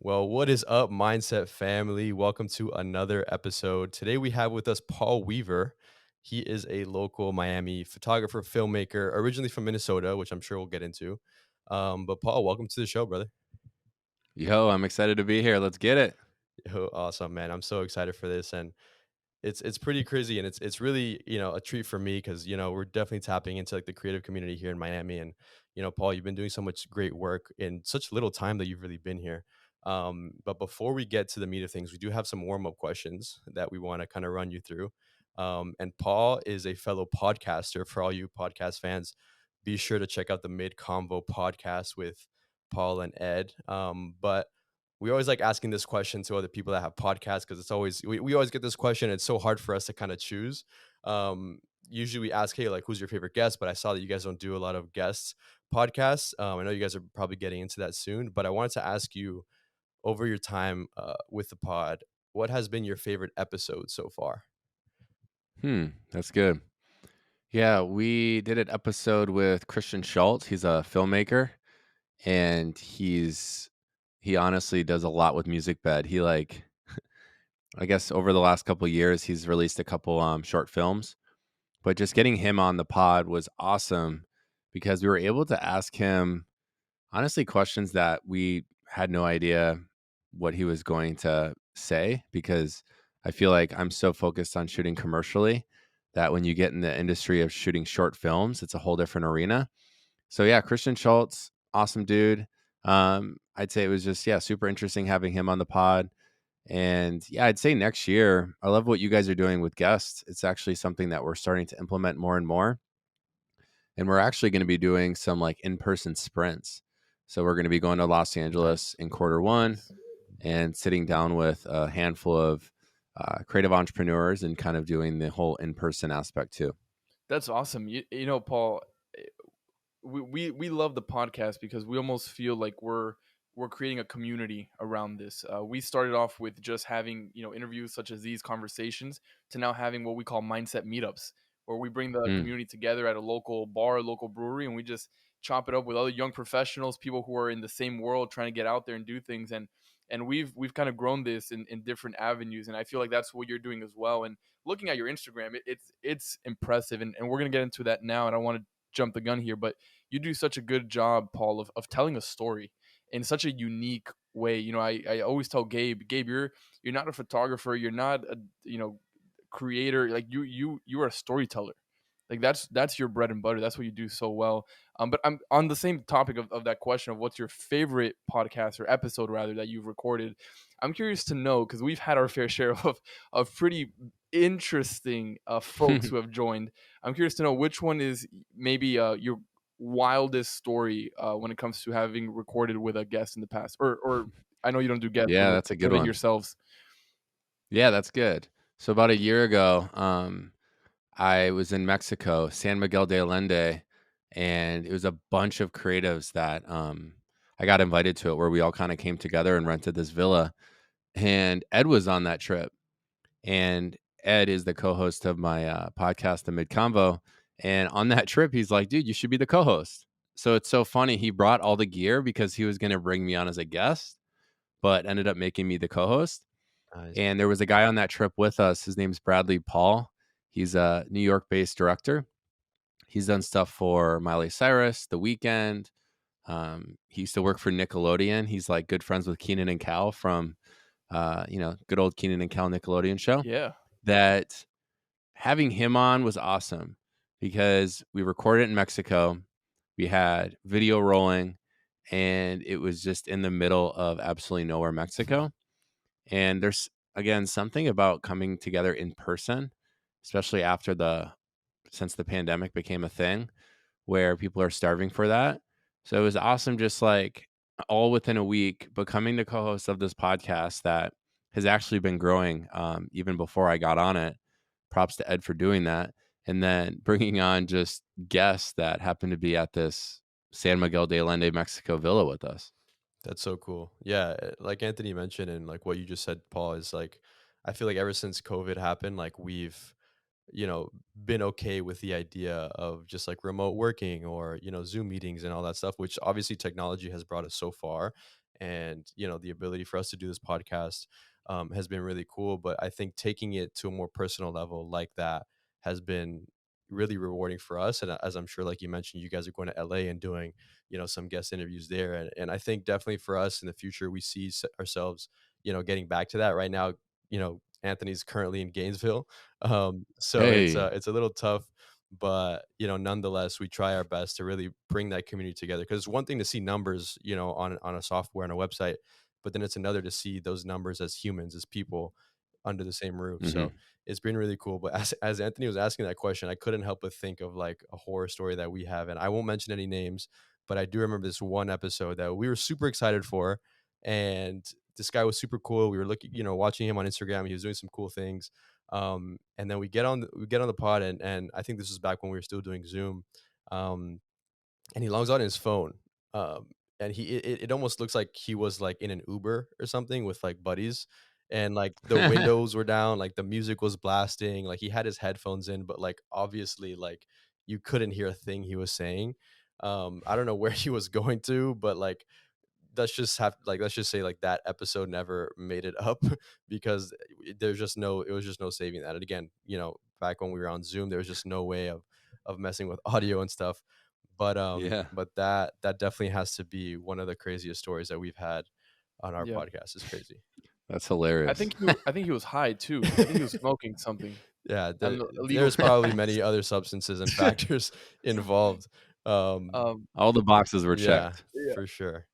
Well, what is up, Mindset family? Welcome to another episode. Today we have with us Paul Weaver. He is a local Miami photographer, filmmaker, originally from Minnesota, which I'm sure we'll get into. But Paul, welcome to the show, brother. Yo, I'm excited to be here. Let's get it. Yo, awesome, man. I'm so excited for this, and it's pretty crazy, and it's really a treat for me because we're definitely tapping into like the creative community here in Miami, and Paul, you've been doing so much great work in such little time that you've really been here. But before we get to the meat of things, we do have some warm up questions that we want to kind of run you through. And Paul is a fellow podcaster. For all you podcast fans, be sure to check out the Mid Convo podcast with Paul and Ed. But we always like asking this question to other people that have podcasts because it's always we always get this question. It's so hard for us to kind of choose. Usually we ask, hey, like, who's your favorite guest? But I saw that you guys don't do a lot of guests podcasts. I know you guys are probably getting into that soon, but I wanted to ask you over your time with the pod, what has been your favorite episode so far? That's good. Yeah, we did an episode with Christian Schultz. He's a filmmaker and he honestly does a lot with music bed. He I guess over the last couple years he's released a couple short films, but just getting him on the pod was awesome because we were able to ask him honestly questions that we had no idea what he was going to say because I feel like I'm so focused on shooting commercially that when you get in the industry of shooting short films, it's a whole different arena. So yeah, Christian Schultz, awesome dude. I'd say it was just super interesting having him on the pod. And yeah, I'd say next year, I love what you guys are doing with guests. It's actually something that we're starting to implement more and more. And we're actually going to be doing some like in-person sprints. So we're going to be going to Los Angeles Nice. in quarter 1 and sitting down with a handful of creative entrepreneurs and kind of doing the whole in-person aspect too. That's awesome. Paul, eh, we love the podcast because we almost feel like we're creating a community around this. We started off with just having interviews such as these conversations to now having what we call mindset meetups, where we bring the Mm, community together at a local bar, local brewery, and we just chop it up with other young professionals, people who are in the same world trying to get out there and do things. And we've kind of grown this in different avenues, and I feel like that's what you're doing as well. And looking at your Instagram, it's impressive, and we're gonna get into that now. And I want to jump the gun here, but you do such a good job, Paul, of telling a story in such a unique way. I always tell Gabe, you're not a photographer, you're not a creator. Like you are a storyteller. Like that's your bread and butter. That's what you do so well. But I'm on the same topic of that question of what's your favorite podcast or episode rather that you've recorded. I'm curious to know because we've had our fair share of pretty interesting folks who have joined. I'm curious to know which one is maybe your wildest story when it comes to having recorded with a guest in the past, or I know you don't do guests, but yeah, like that's a good having one. yourselves. Yeah, that's good. So about a year ago, I was in Mexico, San Miguel de Allende, and it was a bunch of creatives that I got invited to it where we all kind of came together and rented this villa. And Ed was on that trip. And Ed is the co-host of my podcast, The Mid Convo. And on that trip, he's like, dude, you should be the co-host. So it's so funny. He brought all the gear because he was going to bring me on as a guest, but ended up making me the co-host. Nice. And there was a guy on that trip with us. His name's Bradley Paul. He's a New York-based director. He's done stuff for Miley Cyrus, The Weeknd. He used to work for Nickelodeon. He's like good friends with Keenan and Cal from, good old Keenan and Cal Nickelodeon show. Yeah. That having him on was awesome because we recorded it in Mexico. We had video rolling, and it was just in the middle of absolutely nowhere, Mexico. And there's again something about coming together in person, especially since the pandemic became a thing where people are starving for that. So it was awesome just like all within a week becoming the co-host of this podcast that has actually been growing even before I got on it. Props to Ed for doing that. And then bringing on just guests that happen to be at this San Miguel de Allende, Mexico villa with us. That's so cool. Yeah, like Anthony mentioned and like what you just said, Paul, is like I feel like ever since COVID happened, like we've been okay with the idea of just like remote working or Zoom meetings and all that stuff, which obviously technology has brought us so far. and the ability for us to do this podcast has been really cool. But I think taking it to a more personal level like that has been really rewarding for us. And as I'm sure, like you mentioned, you guys are going to LA and doing some guest interviews there, and I think definitely for us in the future we see ourselves getting back to that. Right now, Anthony's currently in Gainesville, so Hey. it's a little tough, but nonetheless we try our best to really bring that community together, because it's one thing to see numbers on a software and a website, but then it's another to see those numbers as humans, as people under the same roof. So Mhm. it's been really cool. But as Anthony was asking that question, I couldn't help but think of like a horror story that we have, and I won't mention any names, but I do remember this one episode that we were super excited for, and this guy was super cool. We were looking, watching him on Instagram. He was doing some cool things. And then we get on the pod, and I think this was back when we were still doing Zoom. Um, and he logs on his phone. And it almost looks like he was like in an Uber or something with like buddies, and like the windows were down, like the music was blasting, like he had his headphones in, but like obviously like you couldn't hear a thing he was saying. I don't know where he was going to, but like let's just say like that episode never made it up because it was just no saving that. And again, back when we were on Zoom, there was just no way of messing with audio and stuff. Yeah, But that definitely has to be one of the craziest stories that we've had on our Yeah. podcast. It's crazy. that's hilarious. I think he was high too. I think he was smoking something, Yeah, an illegal there's probably many substance. other substances and factors involved. Um, All the boxes were Yeah, checked. yeah. for sure.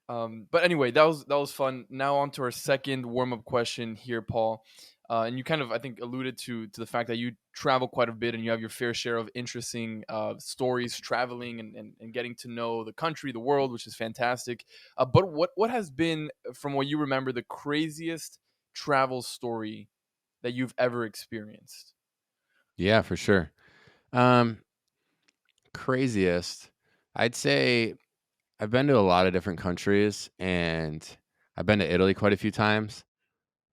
But anyway, that was fun. Now on to our second warm up question here, Paul. And you kind of, I think, alluded to the fact that you travel quite a bit and you have your fair share of interesting stories traveling and getting to know the country, the world, which is fantastic. But what has been, from what you remember, the craziest travel story that you've ever experienced? Yeah, for sure. Um, Craziest. I'd say I've been to a lot of different countries, and I've been to Italy quite a few times.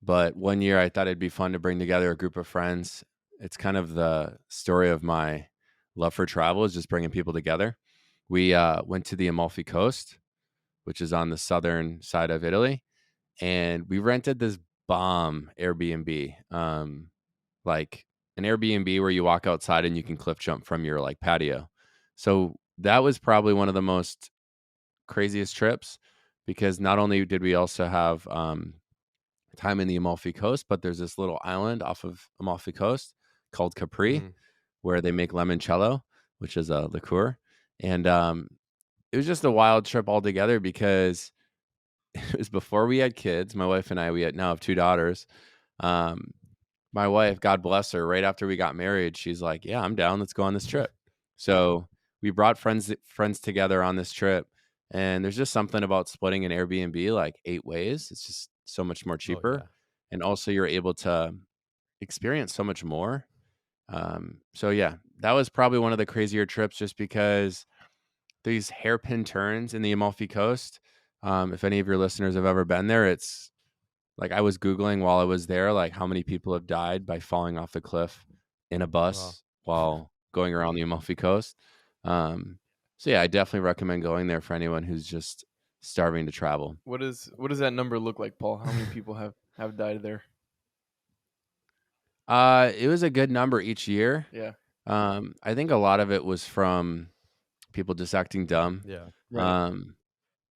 But one year I thought it'd be fun to bring together a group of friends. It's kind of the story of my love for travel, is just bringing people together. We went to the Amalfi Coast, which is on the southern side of Italy, and we rented this bomb Airbnb, like an Airbnb where you walk outside and you can cliff jump from your like patio. So that was probably one of the most craziest trips, because not only did we also have time in the Amalfi Coast, but there's this little island off of Amalfi Coast called Capri Mhm. where they make limoncello, which is a liqueur. And it was just a wild trip altogether, because it was before we had kids. My wife and I, now have two daughters. Um, my wife, God bless her, right after we got married, she's like, "Yeah, I'm down. Let's go on this trip." So we brought friends together on this trip, and there's just something about splitting an Airbnb like 8 ways. It's just so much more Oh cheaper, yeah. and also you're able to experience so much more. So yeah, that was probably one of the crazier trips, just because these hairpin turns in the Amalfi Coast. If any of your listeners have ever been there, it's like I was Googling while I was there, like how many people have died by falling off the cliff in a Wow. bus while going around the Amalfi Coast. Um, so yeah, I definitely recommend going there for anyone who's just starving to travel. What does that number look like, Paul? How many people have died there? It was a good number each year. Yeah. I think a lot of it was from people just acting dumb. Yeah. Right. Um,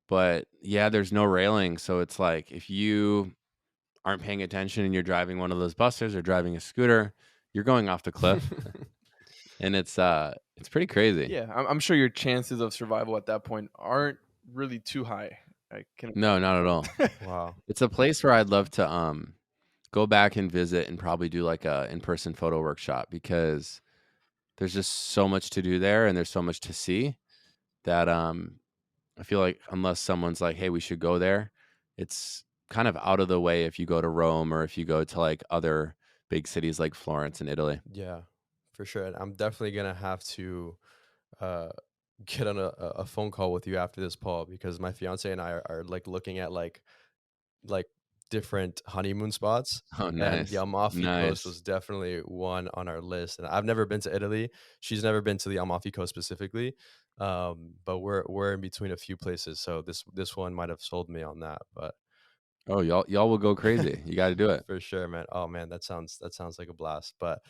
but yeah, there's no railing, so it's like if you aren't paying attention and you're driving one of those buses or driving a scooter, you're going off the cliff, and it's pretty crazy. Yeah, I'm sure your chances of survival at that point aren't really too high. I can No, not at all. imagine. Wow. It's a place where I'd love to go back and visit and probably do like a in-person photo workshop, because there's just so much to do there and there's so much to see that I feel like unless someone's like, "Hey, we should go there," it's kind of out of the way if you go to Rome or if you go to like other big cities like Florence in Italy. Yeah, for sure. And I'm definitely gonna have to uh get on a phone call with you after this, Paul, because my fiance and I are like looking at like different honeymoon spots, Oh, and the nice. Amalfi Coast Nice. was definitely one on our list, and I've never been to Italy. She's never been to the Amalfi Coast specifically, but we're in between a few places, so this one might have sold me on that, but Oh, y'all will go crazy. You gotta do it. for sure, man. Oh, man, that sounds like a blast, but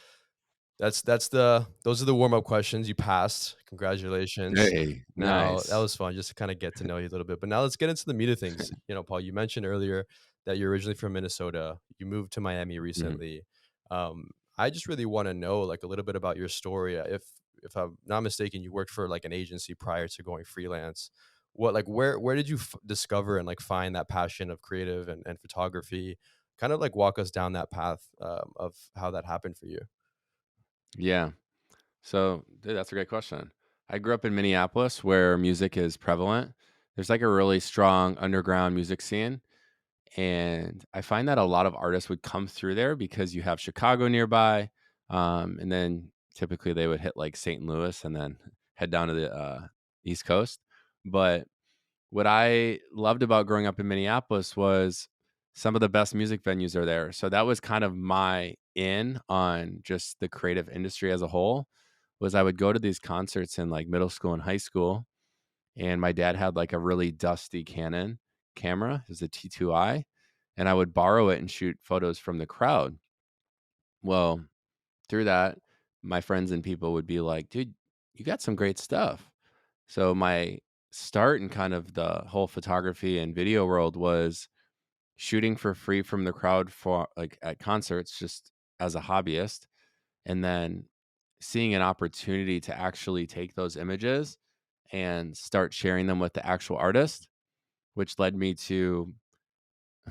that's the those are the warm-up questions. You passed. Congratulations. Hey, Now that nice. was fun just to kinda get to know you a little bit, but now let's get into the meat of things. Paul, you mentioned earlier that you're originally from Minnesota. You moved to Miami Mhm. recently. I just really wanna know, like, a little bit about your story. If I'm not mistaken, you worked for, like, an agency prior to going freelance. Where did you discover and, like, find that passion of creative and photography? Kind of, like, walk us down that path, of how that happened for you. Yeah. So, dude, that's a great question. I grew up in Minneapolis where music is prevalent. There's like a really strong underground music scene. And I find that a lot of artists would come through there because you have Chicago nearby. And then typically they would hit like St. Louis and then head down to the East Coast. But what I loved about growing up in Minneapolis was some of the best music venues are there. So that was kind of my in on just the creative industry as a whole. Was I would go to these concerts in like middle school and high school, and my dad had like a really dusty Canon camera. It was a T2i, and I would borrow it and shoot photos from the crowd. Well, through that, my friends and people would be like, "Dude, you got some great stuff." So my start in kind of the whole photography and video world was shooting for free from the crowd for like at concerts just as a hobbyist, and then seeing an opportunity to actually take those images and start sharing them with the actual artist, which led me to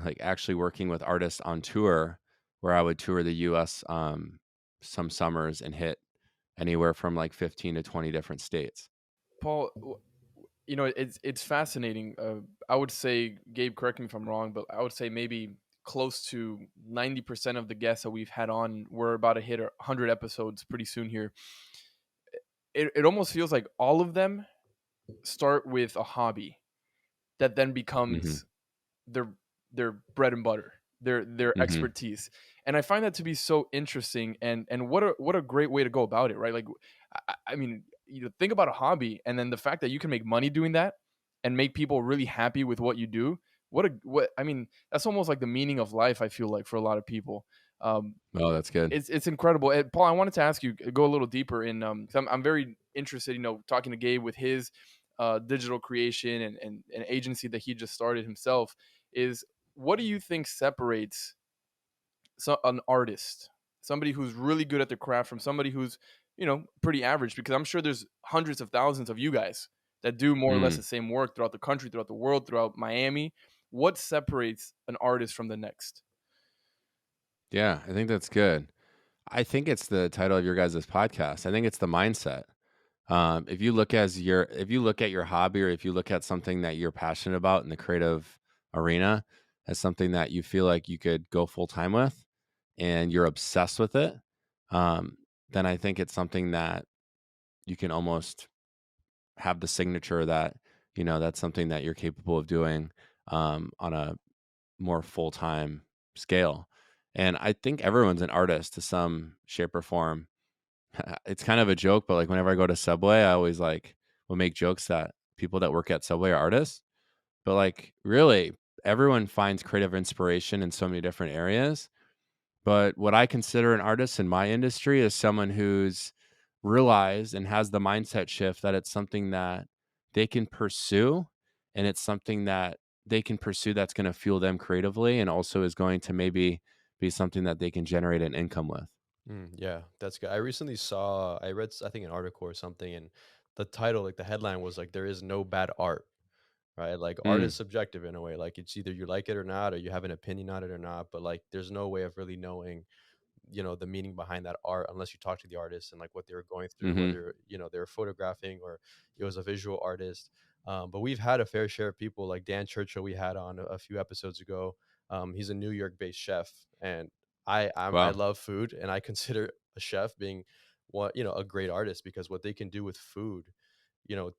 like actually working with artists on tour where I would tour the US some summers and hit anywhere from like 15 to 20 different states. Paul, it's fascinating. I would say, Gabe, correct me if I'm wrong, but I would say maybe close to 90% of the guests that we've had on, we're about to hit 100 episodes pretty soon here. It almost feels like all of them start with a hobby that then Mhm. becomes their their bread and butter, their Mhm. expertise. And I find that to be so interesting, and what a great way to go about it, right? Like, I mean, think about a hobby, and then the fact that you can make money doing that and make people really happy with what you do. What I mean, that's almost like the meaning of life, I feel like, for a lot of people. Um, Oh, that's good. it's incredible. And Paul, I wanted to ask you, go a little deeper in 'cause I'm very interested, talking to Gabe with his digital creation and an agency that he just started himself. Is what do you think separates an artist, somebody who's really good at their craft, from somebody who's pretty average? Because I'm sure there's hundreds of thousands of you guys that do more or less Mm. the same work throughout the country, throughout the world, throughout Miami. What separates an artist from the next? Yeah, I think that's good. I think it's the title of your guys' podcast. I think it's the mindset. If you look at your hobby, or if you look at something that you're passionate about in the creative arena as something that you feel like you could go full time with, and you're obsessed with it, um, then I think it's something that you can almost have the signature that that's something that you're capable of doing on a more full time scale. And I think everyone's an artist to some shape or form. It's kind of a joke, but like whenever I go to Subway, I always like will make jokes that people that work at Subway are artists. But like really, everyone finds creative inspiration in so many different areas. But what I consider an artist in my industry is someone who's realized and has the mindset shift that it's something that they can pursue, and it's something that they can pursue that's going to fuel them creatively, and also is going to maybe be something that they can generate an income with. Yeah, that's good. I read, I think, an article or something, and the title, like the headline was like, "There is no bad art," right? Like art is Mm, subjective in a way. Like it's either you like it or not, or you have an opinion on it or not. But like, there's no way of really knowing, the meaning behind that art unless you talk to the artist and like what they were going through, hmm whether they were photographing or it was a visual artist. But we've had a fair share of people like Dan Churchill we had on a few episodes ago. He's a New York based chef, and I Wow. love food, and I consider a chef being a great artist, because what they can do with food,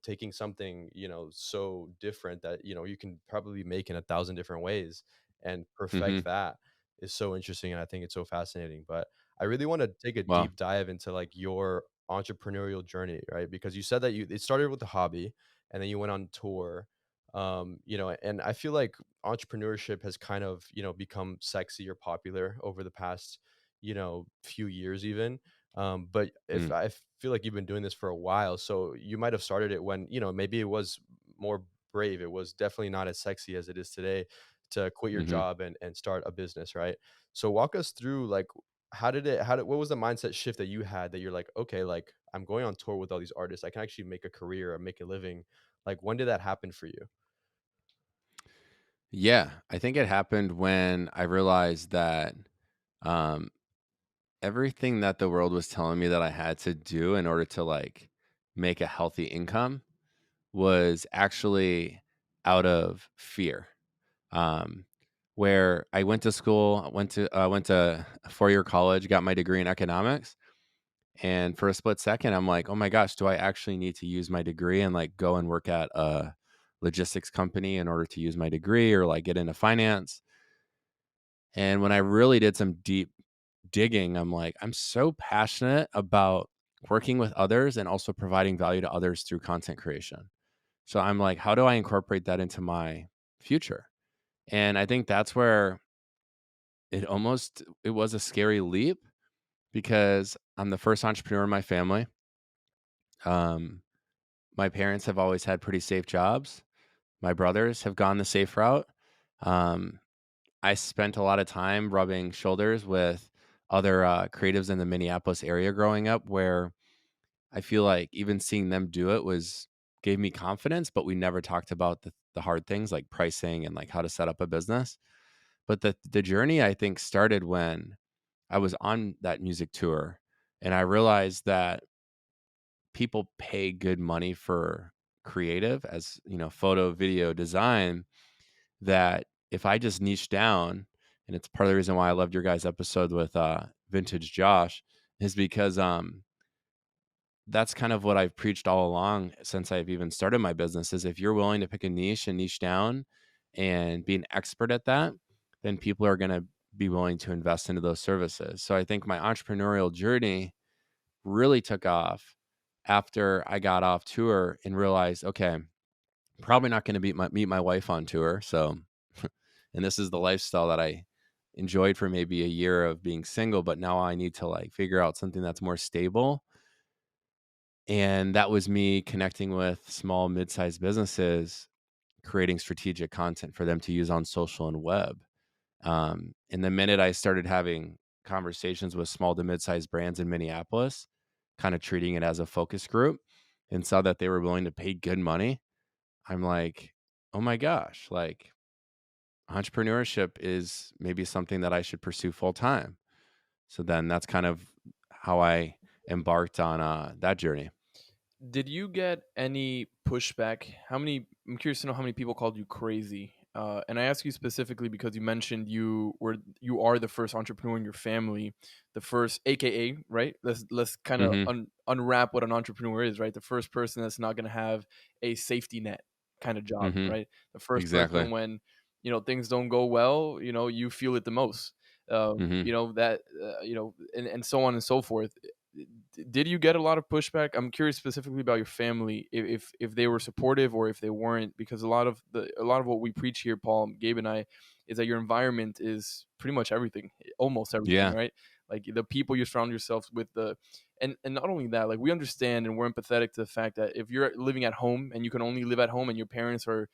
taking something so different that you can probably make in 1,000 different ways, and perfect Mhm. that is so interesting, and I think it's so fascinating. But I really want to take a Well, deep dive into like your entrepreneurial journey, right? Because you said that you it started with a hobby and then you went on tour. And I feel like entrepreneurship has kind of, become sexy or popular over the past, few years even. But if mm, I feel like you've been doing this for a while, so you might have started it when, maybe it was more brave. It was definitely not as sexy as it is today to quit your mhm. job and start a business, right? So walk us through like what was the mindset shift that you had that you're like, okay, like I'm going on tour with all these artists. I can actually make a career or make a living. Like when did that happen for you? Yeah, I think it happened when I realized that, um, everything that the world was telling me that I had to do in order to, like, make a healthy income was actually out of fear. Um, where I went to school, I went to a four-year college, got my degree in economics, and for a split second, I'm like, "Oh my gosh, do I actually need to use my degree and, like, go and work at a logistics company in order to use my degree or, like, get into finance?" And when I really did some deep digging, I'm like, I'm so passionate about working with others and also providing value to others through content creation. So I'm like, how do I incorporate that into my future? And I think that's where it was a scary leap because I'm the first entrepreneur in my family. Um, my parents have always had pretty safe jobs. My brothers have gone the safe route. Um, I spent a lot of time rubbing shoulders with other creatives in the Minneapolis area growing up, where I feel like even seeing them do it was gave me confidence, but we never talked about the hard things like pricing and like how to set up a business. But the journey I think started when I was on that music tour and I realized that people pay good money for creative as, photo, video, design, that if I just niche down, and it's part of the reason why I loved your guys' episode with Vintage Josh, is because that's kind of what I've preached all along since I've even started my business is if you're willing to pick a niche and niche down and be an expert at that, then people are going to be willing to invest into those services. So I think my entrepreneurial journey really took off after I got off tour and realized, okay, probably not going to meet my wife on tour. So, and this is the lifestyle that I enjoyed for maybe a year of being single, but now I need to like figure out something that's more stable. And that was me connecting with small, mid-sized businesses, creating strategic content for them to use on social and web. And the minute I started having conversations with small to mid-sized brands in Minneapolis, kind of treating it as a focus group, and saw that they were willing to pay good money, I'm like, oh my gosh, like entrepreneurship is maybe something that I should pursue full time. So then that's kind of how I embarked on that journey. Did you get any pushback? I'm curious to know how many people called you crazy. And I ask you specifically because you mentioned you are the first entrepreneur in your family, the first AKA, right? Let's kind of Hmm. unwrap what an entrepreneur is, right? The first person that's not going to have a safety net kind of job, Hmm. right? The first Exactly. person when, things don't go well, you feel it the most. Hmm. And so on and so forth. Did you get a lot of pushback? I'm curious specifically about your family, if they were supportive or if they weren't, because a lot of what we preach here, Paul, Gabe, and I, is that your environment is pretty much everything, almost everything, Yeah. right? Like the people you surround yourself with, and not only that, like we understand and we're empathetic to the fact that if you're living at home and you can only live at home and your parents are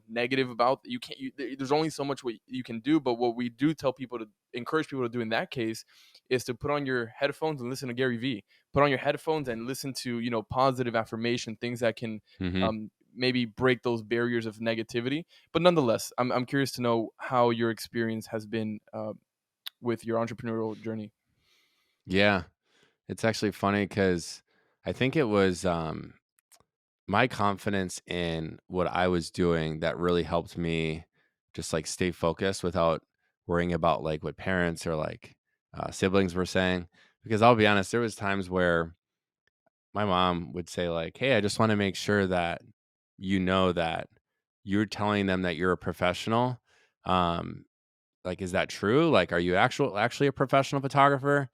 negative about you can't there's only so much what you can do, but what we do tell people to encourage people to do in that case is to put on your headphones and listen to Gary Vee, put on your headphones and listen to positive affirmation, things that can Hmm. maybe break those barriers of negativity. But nonetheless, I'm curious to know how your experience has been with your entrepreneurial journey. Yeah. It's actually funny because I think it was my confidence in what I was doing that really helped me just like stay focused without worrying about like what parents or like siblings were saying. Because I'll be honest, there was times where my mom would say like, "Hey, I just want to make sure that you know that you're telling them that you're a professional, like, is that true? Like, are you actually a professional photographer?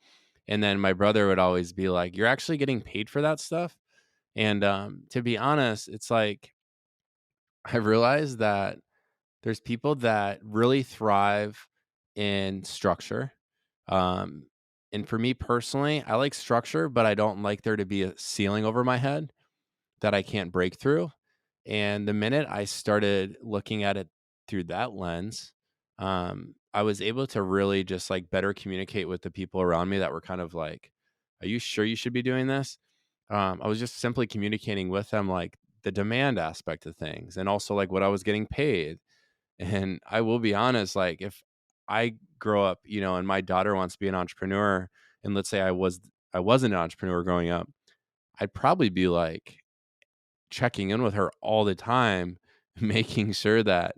And then my brother would always be like, you're actually getting paid for that stuff? And to be honest, it's like I realized that there's people that really thrive in structure. Um, and for me personally, I like structure, but I don't like there to be a ceiling over my head that I can't break through. And the minute I started looking at it through that lens, I was able to really just like better communicate with the people around me that were kind of like, "Are you sure you should be doing this?" I was just simply communicating with them like the demand aspect of things and also like what I was getting paid. And I will be honest, like if I grow up, and my daughter wants to be an entrepreneur, and let's say I wasn't an entrepreneur growing up, I'd probably be like checking in with her all the time, making sure that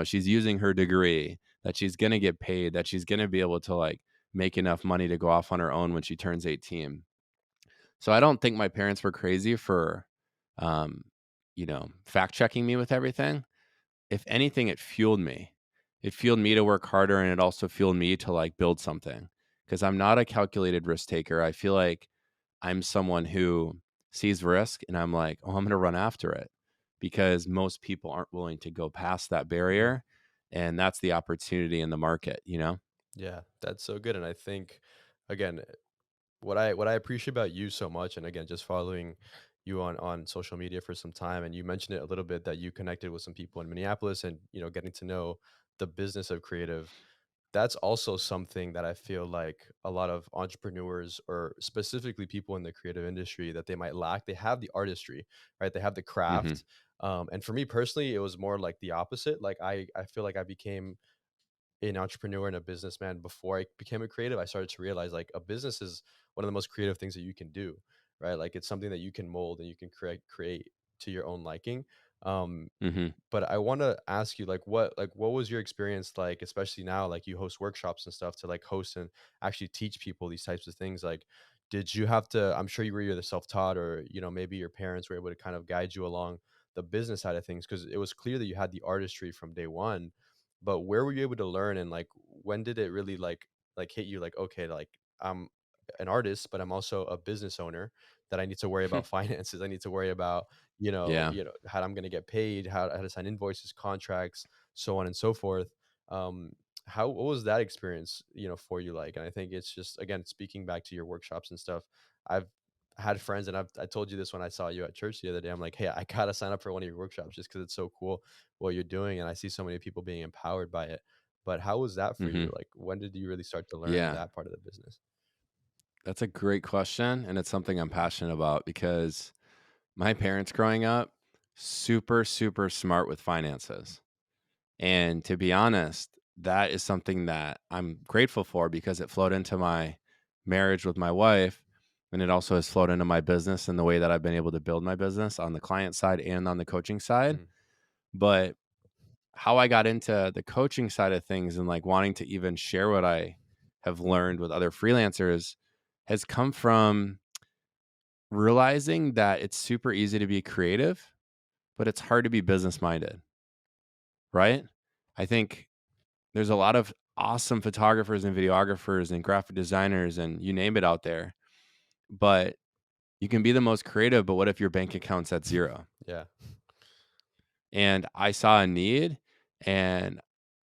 she's using her degree, that she's gonna get paid, that she's gonna be able to like make enough money to go off on her own when she turns 18. So I don't think my parents were crazy for um, fact checking me with everything. If anything, it fueled me. It fueled me to work harder, and it also fueled me to like build something because I'm not a calculated risk taker. I feel like I'm someone who sees risk and I'm like, oh, I'm going to run after it because most people aren't willing to go past that Mhm. barrier. And that's the opportunity in the market? Yeah, that's so good. And I think, again, what I appreciate about you so much, and again, just following you on social media for some time, and you mentioned it a little bit that you connected with some people in Minneapolis, and getting to know the business of creative. That's also something that I feel like a lot of entrepreneurs, or specifically people in the creative industry, that they might lack. They have the artistry, right? They have the Hmm. craft. And for me personally, it was more like the opposite. Like I feel like I became an entrepreneur and a businessman before I became a creative. I started to realize like a business is one of the most creative things that you can do, right? Like it's something that you can mold and you can create to your own liking. Um, Hmm. but I want to ask you like what was your experience like, especially now like you host workshops and stuff, to like host and actually teach people these types of things. Like did you have to, I'm sure you were either self-taught or maybe your parents were able to kind of guide you along the business side of things, because it was clear that you had the artistry from day one. But where were you able to learn, and like when did it really like hit you like, okay, like I'm an artist but I'm also a business owner, that I need to worry about finances, I need to worry about Yeah. how I'm going to get paid, how to sign invoices, contracts, so on and so forth. Um, what was that experience, for you like? And I think it's just, again, speaking back to your workshops and stuff. I've had friends, and I told you this when I saw you at church the other day. I'm like, hey, I gotta sign up for one of your workshops just because it's so cool what you're doing, and I see so many people being empowered by it. But how was that for you? Hmm. Like, when did you really start to learn Yeah. that part of the business? That's a great question. And it's something I'm passionate about because my parents growing up, super, super smart with finances. And to be honest, that is something that I'm grateful for because it flowed into my marriage with my wife. And it also has flowed into my business and the way that I've been able to build my business on the client side and on the coaching side. Mm, But how I got into the coaching side of things and like wanting to even share what I have learned with other freelancers has come from realizing that it's super easy to be creative, but it's hard to be business minded, right? I think there's a lot of awesome photographers and videographers and graphic designers and you name it out there, but you can be the most creative, but what if your bank account's at zero? yeah. And I saw a need, and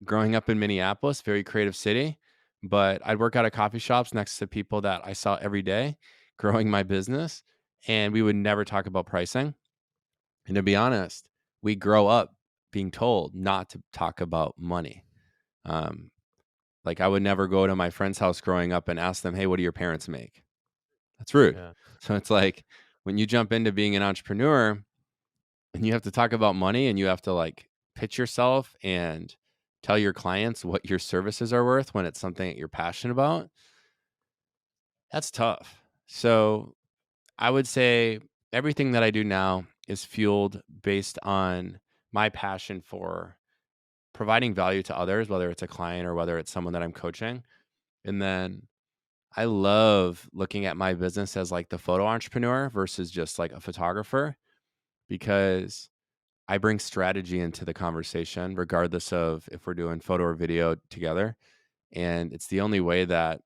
growing up in Minneapolis, very creative city, but I'd work out at coffee shops next to people that I saw every day growing my business, and we would never talk about pricing. And to be honest, we grow up being told not to talk about money. Um, like I would never go to my friend's house growing up and ask them, "Hey, what do your parents make?" That's rude. Yeah. So it's like when you jump into being an entrepreneur and you have to talk about money and you have to like pitch yourself and tell your clients what your services are worth when it's something that you're passionate about, that's tough. So I would say everything that I do now is fueled based on my passion for providing value to others, whether it's a client or whether it's someone that I'm coaching. And then I love looking at my business as like the photo entrepreneur versus just like a photographer because I bring strategy into the conversation, regardless of if we're doing photo or video together. And it's the only way that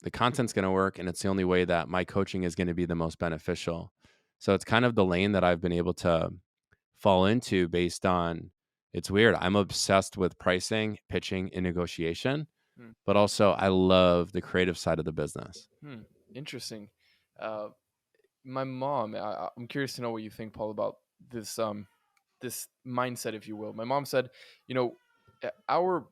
the content's going to work. And it's the only way that my coaching is going to be the most beneficial. So it's kind of the lane that I've been able to fall into based on it's weird. I'm obsessed with pricing, pitching, and negotiation, Hmm. but also I love the creative side of the business. Hmm. Interesting. Uh, my mom. I'm curious to know what you think, Paul, about this this mindset, if you will. My mom said, you know, our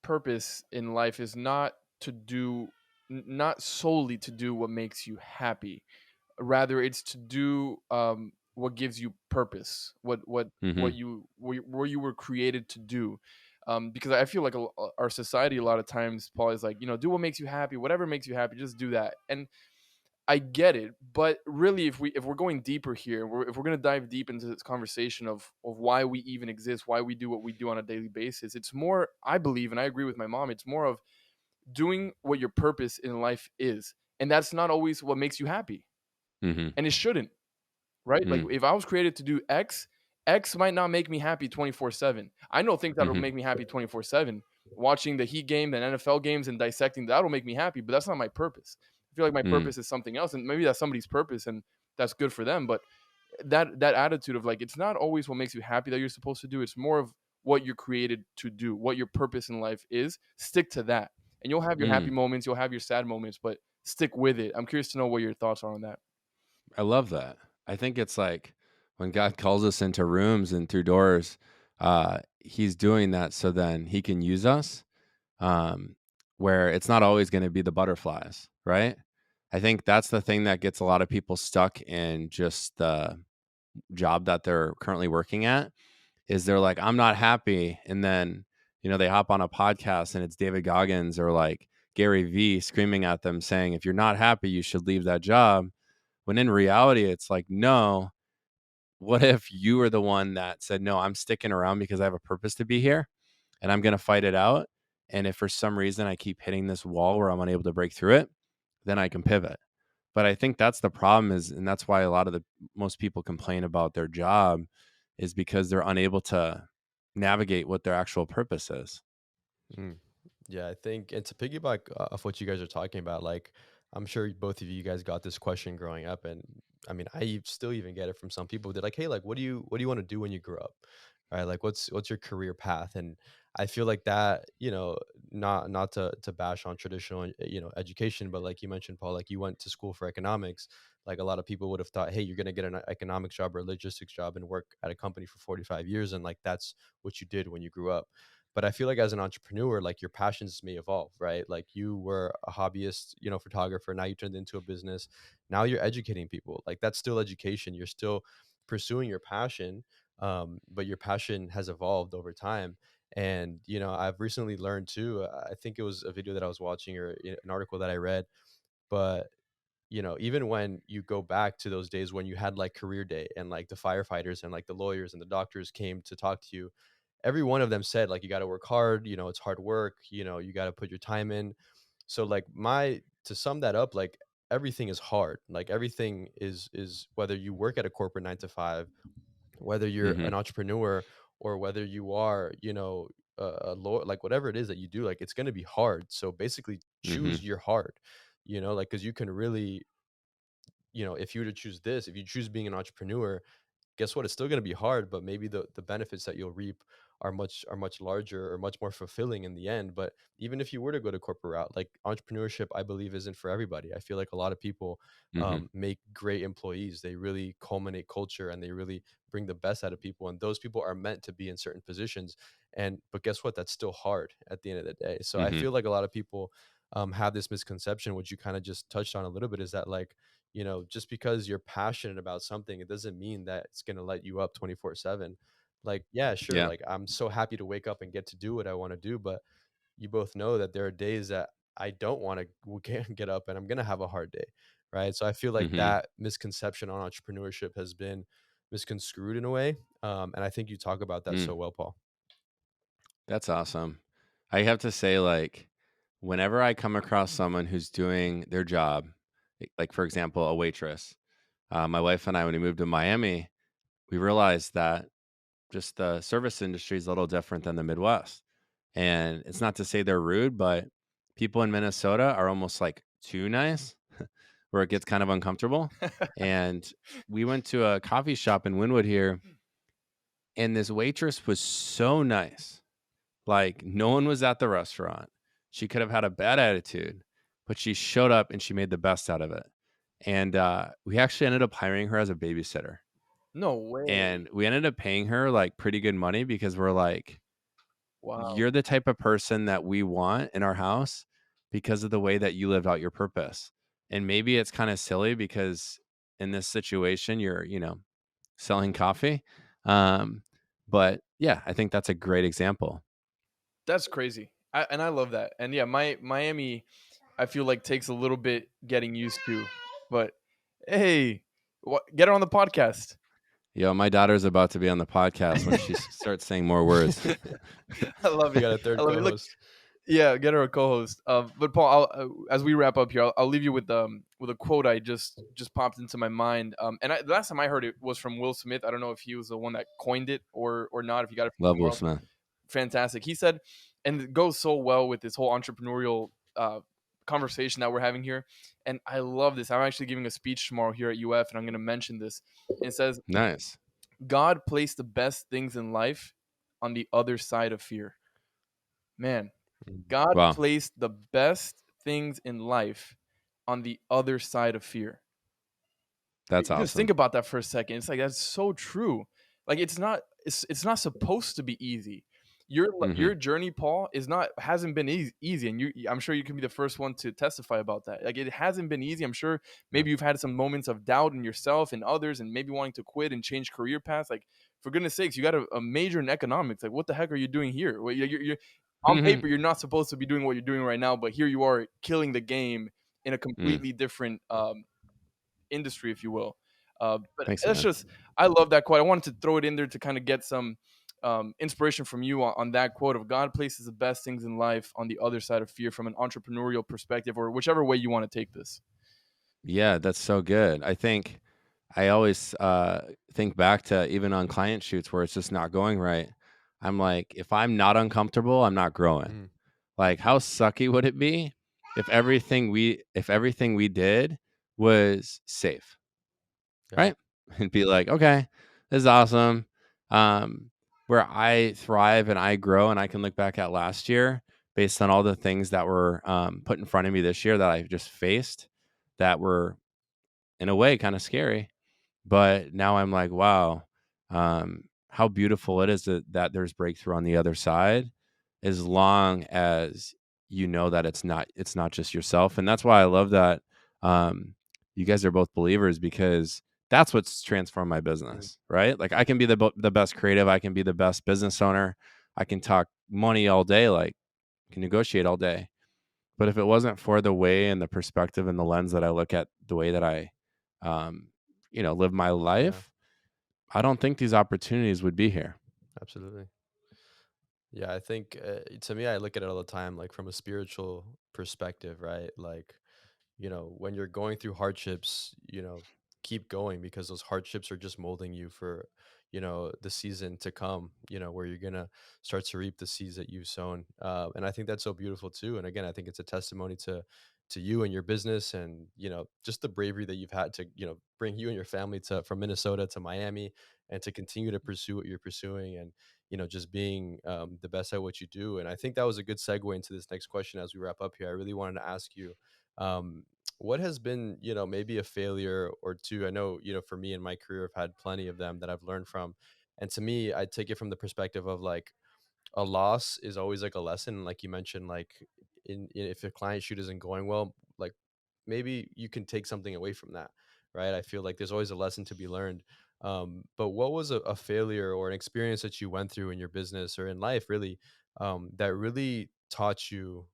purpose in life is not to do, not solely to do what makes you happy. Rather, it's to do what gives you purpose, what Hmm. you where you were created to do. Because I feel like our society a lot of times, Paul, is like, do what makes you happy, whatever makes you happy, just do that. And I get it, but really, if we're going deeper here, if we're gonna dive deep into this conversation of why we even exist, why we do what we do on a daily basis, it's more, I believe, and I agree with my mom, it's more of doing what your purpose in life is, and that's not always what makes you happy, Hmm. and it shouldn't, right? Like Mm. if I was created to do X, X might not make me happy 24/7. I know things that'll Hmm. make me happy 24/7. Watching the Heat game, the NFL games, and dissecting that'll make me happy, but that's not my purpose. I feel like my Mm. purpose is something else, and maybe that's somebody's purpose, and that's good for them. But that attitude of like it's not always what makes you happy that you're supposed to do. It's more of what you're created to do, what your purpose in life is. Stick to that, and you'll have your happy Mm. moments, you'll have your sad moments, but stick with it. I'm curious to know what your thoughts are on that. I love that. I think it's like when God calls us into rooms and through doors, he's doing that so then he can use us, um, where it's not always going to be the butterflies, right? I think that's the thing that gets a lot of people stuck in just the job that they're currently working at is they're like, I'm not happy. And then, they hop on a podcast and it's David Goggins or like Gary V screaming at them saying, if you're not happy, you should leave that job. When in reality, it's like, no, what if you were the one that said, no, I'm sticking around because I have a purpose to be here and I'm going to fight it out. And if for some reason I keep hitting this wall where I'm unable to break through it, then I can pivot. But I think that's the problem and that's why a lot of the most people complain about their job is because they're unable to navigate what their actual purpose is. Mm. Yeah, I think, and to piggyback off what you guys are talking about, like I'm sure both of you guys got this question growing up, and I mean, still even get it from some people. They're like, "Hey, like, what do you want to do when you grow up?" Right? Like, what's your career path? And I feel like that, not to bash on traditional, education, but like you mentioned, Paul, like you went to school for economics. Like a lot of people would have thought, "Hey, you're gonna get an economics job or a logistics job and work at a company for 45 years," and like that's what you did when you grew up. But I feel like as an entrepreneur, like your passions may evolve, right? Like you were a hobbyist, photographer. Now you turned into a business. Now you're educating people. Like that's still education. You're still pursuing your passion, but your passion has evolved over time. And I've recently learned too. I think it was a video that I was watching or an article that I read, but even when you go back to those days when you had like career day and like the firefighters and like the lawyers and the doctors came to talk to you, every one of them said like you got to work hard, it's hard work, you got to put your time in. So like my to sum that up, like everything is hard. Like everything is whether you work at a corporate 9 to 5, whether you're Hmm. an entrepreneur or whether you are, a lawyer, like whatever it is that you do, like it's going to be hard. So basically Hmm. choose your hard, like cuz you can really, if you were to choose this, if you choose being an entrepreneur, guess what? It's still going to be hard, but maybe the benefits that you'll reap are much larger or much more fulfilling in the end. But even if you were to go to corporate route, like entrepreneurship, I believe isn't for everybody. I feel like a lot of people Hmm. make great employees. They really culminate culture and they really bring the best out of people. And those people are meant to be in certain positions. And but guess what? That's still hard at the end of the day. So I Hmm. feel like a lot of people have this misconception, which you kind of just touched on a little bit, is that like just because you're passionate about something, it doesn't mean that it's going to let you up 24/7. Like, yeah, sure. Yeah. Like, I'm so happy to wake up and get to do what I want to do. But you both know that there are days that I don't want to get up and I'm going to have a hard day. Right. So I feel like Hmm. that misconception on entrepreneurship has been misconstrued in a way. And I think you talk about that Mm. so well, Paul. That's awesome. I have to say, like, whenever I come across someone who's doing their job, like for example, a waitress, my wife and I, when we moved to Miami, we realized that just the service industry is a little different than the Midwest. And it's not to say they're rude, but people in Minnesota are almost like too nice, where it gets kind of uncomfortable. And we went to a coffee shop in Wynwood here, and this waitress was so nice. Like, no one was at the restaurant. She could have had a bad attitude, but she showed up and she made the best out of it. And we actually ended up hiring her as a babysitter. No way. And we ended up paying her like pretty good money because we're like, Wow. you're the type of person that we want in our house because of the way that you lived out your purpose. And maybe it's kind of silly because in this situation, you're, selling coffee. Um, but yeah, I think that's a great example. That's crazy. And I love that. And yeah, my Miami, I feel like takes a little bit getting used to. But hey, get her on the podcast. Yo, my daughter's about to be on the podcast when she starts saying more words. I love You it. got a I third love it. Look, co-host. yeah, get her a co-host. But Paul, as we wrap up here, I'll leave you with a quote I just popped into my mind. The last time I heard it was from Will Smith. I don't know if he was the one that coined it or not. If you got it from Love somewhere Will else, Smith. fantastic. He said, and it goes so well with this whole entrepreneurial conversation that we're having here. And I love this. I'm actually giving a speech tomorrow here at UF, and I'm going to mention this. It says, Nice. God placed the best things in life on the other side of fear. Man, God Wow. placed the best things in life on the other side of fear. That's Just think awesome. about that for a second. It's like that's so true. Like it's not supposed to be easy. Hmm. Your journey, Paul, is not hasn't been easy, and I'm sure you can be the first one to testify about that. Like it hasn't been easy. I'm sure Yeah. maybe you've had some moments of doubt in yourself and others, and maybe wanting to quit and change career paths. Like for goodness sakes, you got a major in economics. Like what the heck are you doing here? Well, you're on paper you're not supposed to be doing what you're doing right now, but here you are killing the game in a Mm. completely different industry, if you will. But Thanks, that's man. just, I love that quote. I wanted to throw it in there to kind of get some inspiration from you on that quote of God places the best things in life on the other side of fear from an entrepreneurial perspective, or whichever way you want to take this. Yeah, that's so good. I think I always think back to even on client shoots where it's just not going right. I'm like, if I'm not uncomfortable, I'm not growing. Mhm. Like, how sucky would it be if everything we did was safe, Yeah. right? And be like, okay, this is awesome. Um, where I thrive and I grow, and I can look back at last year based on all the things that were put in front of me this year that I just faced that were in a way kind of scary. But now I'm like, wow, how beautiful it is that there's breakthrough on the other side, as long as you know that it's not just yourself. And that's why I love that um, you guys are both believers, because that's what's transformed my Mhm. business, right? Like I can be the best creative, I can be the best business owner, I can talk money all day, like can negotiate all day. But if it wasn't for the way and the perspective and the lens that I look at the way that I, um, live my Yeah. life, I don't think these opportunities would be here. Absolutely. Yeah, I think to me, I look at it all the time, like from a spiritual perspective, right? Like, when you're going through hardships, keep going because those hardships are just molding you for, the season to come, where you're gonna start to reap the seeds that you've sown. And I think that's so beautiful too. And again, I think it's a testimony to you and your business and, just the bravery that you've had to, bring you and your family to from Minnesota to Miami and to continue to pursue what you're pursuing and, just being the best at what you do. And I think that was a good segue into this next question as we wrap up here. I really wanted to ask you, um, what has been, maybe a failure or two? I know, for me in my career, I've had plenty of them that I've learned from. And to me, I take it from the perspective of like a loss is always like a lesson. Like you mentioned, like if a client shoot isn't going well, like maybe you can take something away from that, right? I feel like there's always a lesson to be learned. But what was a failure or an experience that you went through in your business or in life, really, that really taught you,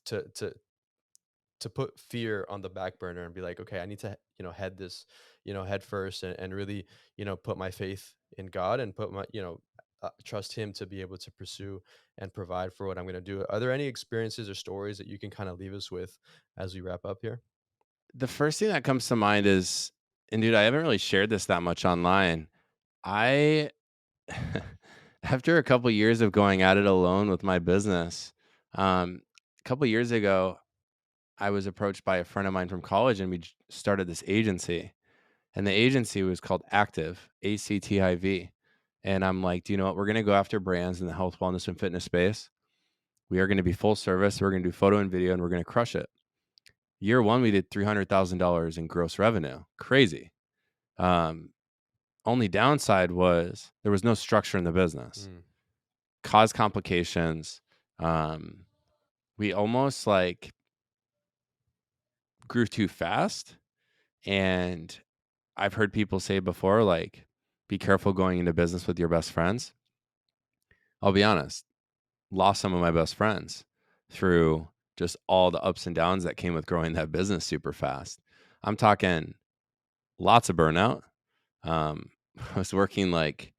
to put fear on the back burner and be like, okay, I need to, head this, head first and really, put my faith in God and put my, trust him to be able to pursue and provide for what I'm going to do. Are there any experiences or stories that you can kind of leave us with as we wrap up here? The first thing that comes to mind is And dude, I haven't really shared this that much online. I after a couple years of going at it alone with my business, a couple years ago, I was approached by a friend of mine from college, and we started this agency. And the agency was called Active, ACTIV. And I'm like, do you know what? We're going to go after brands in the health, wellness, and fitness space. We are going to be full service. We're going to do photo and video, and we're going to crush it. Year one, we did $300,000 in gross revenue. Crazy. Only downside was there was no structure in the business. Caused complications. We almost like grew too fast. And I've heard people say before, like, be careful going into business with your best friends. I'll be honest, lost some of my best friends through just all the ups and downs that came with growing that business super fast. I'm talking lots of burnout. I was working like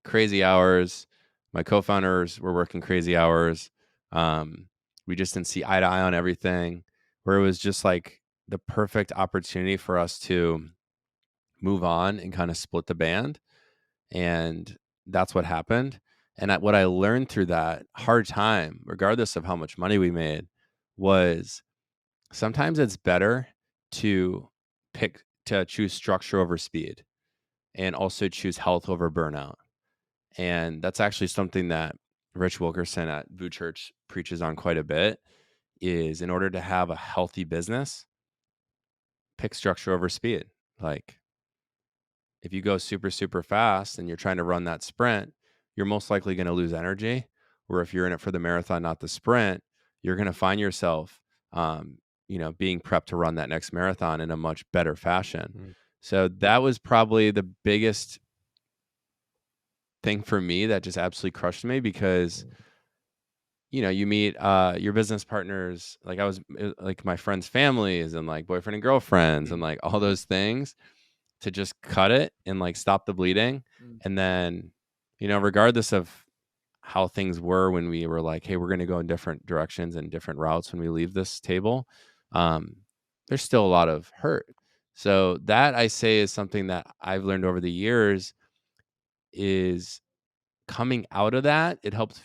crazy hours. My co-founders were working crazy hours. We just didn't see eye to eye on everything, where it was just like the perfect opportunity for us to move on and kind of split the band. And that's what happened. And what I learned through that hard time, regardless of how much money we made, was sometimes it's better to choose structure over speed, and also choose health over burnout. And that's actually something that Rich Wilkerson at Boo Church preaches on quite a bit, is in order to have a healthy business, pick structure over speed. Like, if you go super, super fast and you're trying to run that sprint, you're most likely going to lose energy. Where if you're in it for the marathon, not the sprint, you're going to find yourself, being prepped to run that next marathon in a much better fashion. So that was probably the biggest thing for me that just absolutely crushed me, because you meet your business partners, like I was like my friends' families and like boyfriend and girlfriends and like all those things, to just cut it and like stop the bleeding. And then, regardless of how things were when we were like, hey, we're going to go in different directions and different routes when we leave this table, there's still a lot of hurt. So that, I say, is something that I've learned over the years, is coming out of that. It helped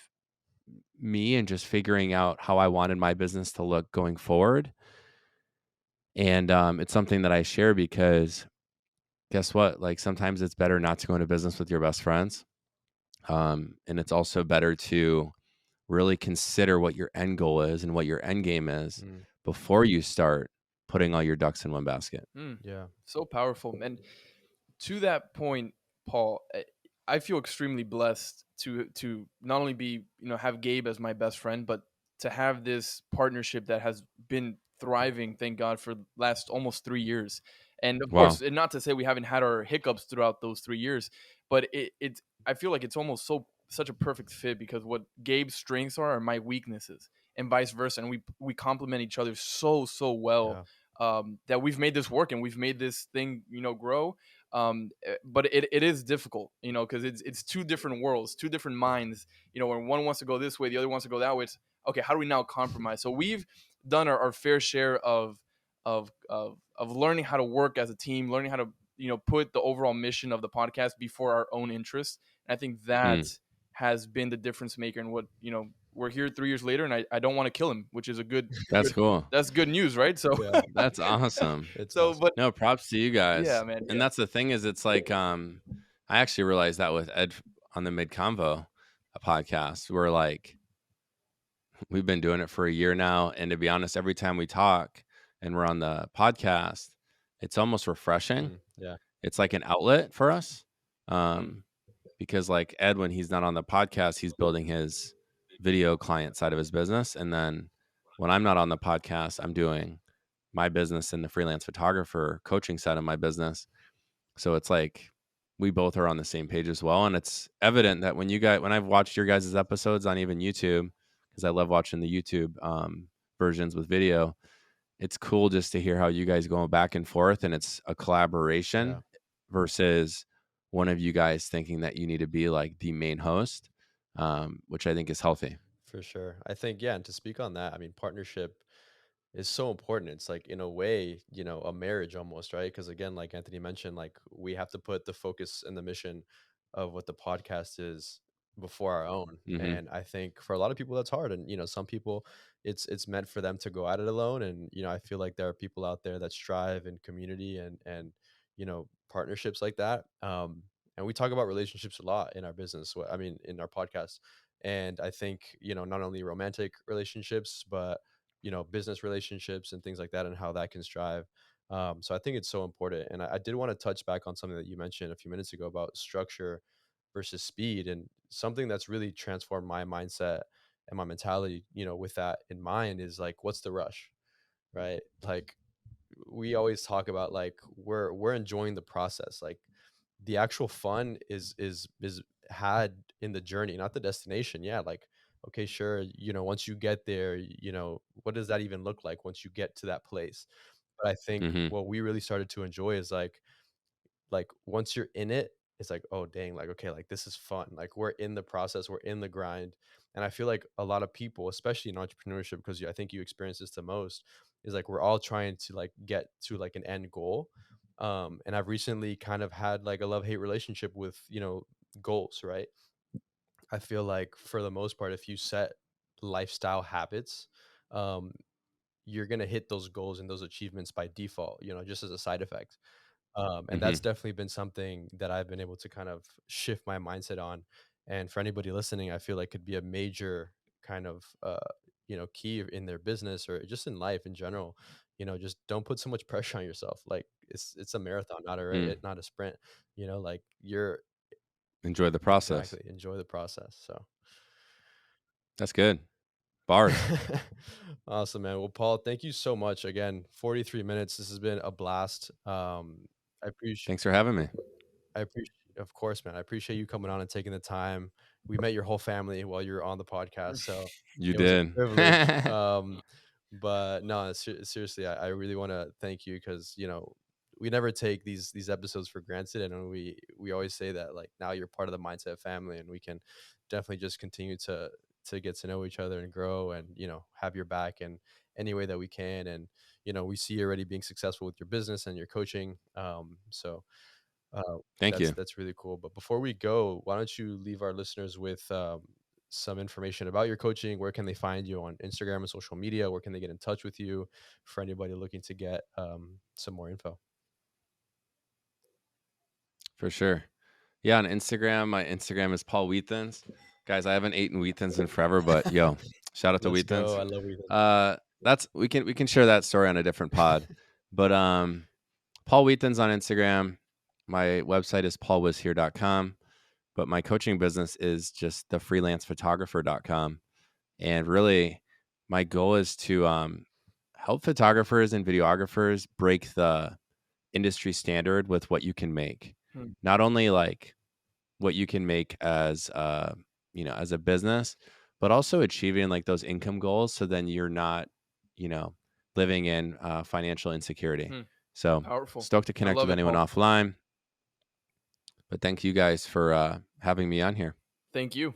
me in just figuring out how I wanted my business to look going forward. And it's something that I share because guess what? Like, sometimes it's better not to go into business with your best friends. And it's also better to really consider what your end goal is and what your end game is before you start putting all your ducks in one basket. Yeah. So powerful. And to that point, Paul, I feel extremely blessed to not only be, have Gabe as my best friend, but to have this partnership that has been thriving, thank God, for last almost 3 years. And of Wow. course, and not to say we haven't had our hiccups throughout those 3 years, but it's I feel like it's almost such a perfect fit, because what Gabe's strengths are my weaknesses, and vice versa, and we complement each other so well. That we've made this work and we've made this thing, grow. But it is difficult, because it's two different worlds, two different minds. When one wants to go this way, the other wants to go that way. It's okay. How do we now compromise? So we've done our fair share of learning how to work as a team, learning how to put the overall mission of the podcast before our own interests. And I think that has been the difference maker. And what we're here 3 years later, and I don't want to kill him, which is That's cool. That's good news, right? So Yeah. That's awesome. Awesome. but No, props to you guys. Yeah, man. And that's the thing, is it's like, I actually realized that with Ed on the Mid Convo podcast. We're like, we've been doing it for a year now. And to be honest, every time we talk and we're on the podcast, it's almost refreshing. Yeah. It's like an outlet for us. Because like Ed, when he's not on the podcast, he's building his video client side of his business. And then when I'm not on the podcast, I'm doing my business in the freelance photographer coaching side of my business. So it's like we both are on the same page as well. And it's evident that when I've watched your guys' episodes on even YouTube, because I love watching the YouTube versions with video, it's cool just to hear how you guys go back and forth, and it's a collaboration versus one of you guys thinking that you need to be like the main host, which I think is healthy. For sure. I think, and to speak on that, I mean, partnership is so important. It's like in a way, a marriage almost, right? Because again, like Anthony mentioned, like we have to put the focus and the mission of what the podcast is before our own. Hmm. And I think for a lot of people that's hard. And some people it's meant for them to go at it alone. And I feel like there are people out there that strive in community and partnerships like that. And we talk about relationships a lot in our business. I mean, in our podcast. And I think, not only romantic relationships, but business relationships and things like that and how that can strive. So I think it's so important. And I did want to touch back on something that you mentioned a few minutes ago about structure versus speed, and something that's really transformed my mindset and my mentality, with that in mind is like, what's the rush, right? Like we always talk about like we're enjoying the process. Like the actual fun is had in the journey, not the destination. Yeah, like okay, sure, once you get there, what does that even look like once you get to that place? But I think Hmm. what we really started to enjoy is like once you're in it, it's like, oh dang, like okay, like this is fun. Like we're in the process, we're in the grind. And I feel like a lot of people, especially in entrepreneurship, because I think you experience this the most, is like we're all trying to like get to like an end goal. And I've recently kind of had like a love-hate relationship with, goals, right? I feel like for the most part, if you set lifestyle habits, um, you're gonna hit those goals and those achievements by default, just as a side effect. And Hmm. that's definitely been something that I've been able to kind of shift my mindset on. And for anybody listening, I feel like could be a major kind of key in their business or just in life in general. Just don't put so much pressure on yourself. Like it's a marathon, Mm. not a sprint. Like you're Enjoy the process. exactly enjoy the process. So That's good. Bars. awesome, man. Well, Paul, thank you so much again. 43 minutes. This has been a blast. I appreciate Thanks for having me. I appreciate, of course, man. I appreciate you coming on and taking the time. We met your whole family while you were on the podcast, so You it was a did. privilege. But no, seriously, I really want to thank you because we never take these episodes for granted, and we always say that like now you're part of the Mindset family, and we can definitely just continue to get to know each other and grow, and have your back in any way that we can. And we see you already being successful with your business and your coaching. So Thank you. that's really cool. But before we go, why don't you leave our listeners with some information about your coaching? Where can they find you on Instagram and social media? Where can they get in touch with you for anybody looking to get some more info? For sure. Yeah, on Instagram, my Instagram is Paul Wheathens. Guys, I haven't eaten Wheathens in forever, but yo, shout out to Let's go. Wheathens. I love Ethan. That's we can share that story on a different pod. But Paul Wheathens on Instagram. My website is paulwashere.com, but my coaching business is just thefreelancephotographer.com. And really my goal is to help photographers and videographers break the industry standard with what you can make. Hmm. Not only like what you can make as as a business, but also achieving like those income goals so then you're not, you know, living in financial insecurity. Hmm. So Powerful. stoked to I connect love with it, anyone Paul. offline. But thank you guys for having me on here. Thank you.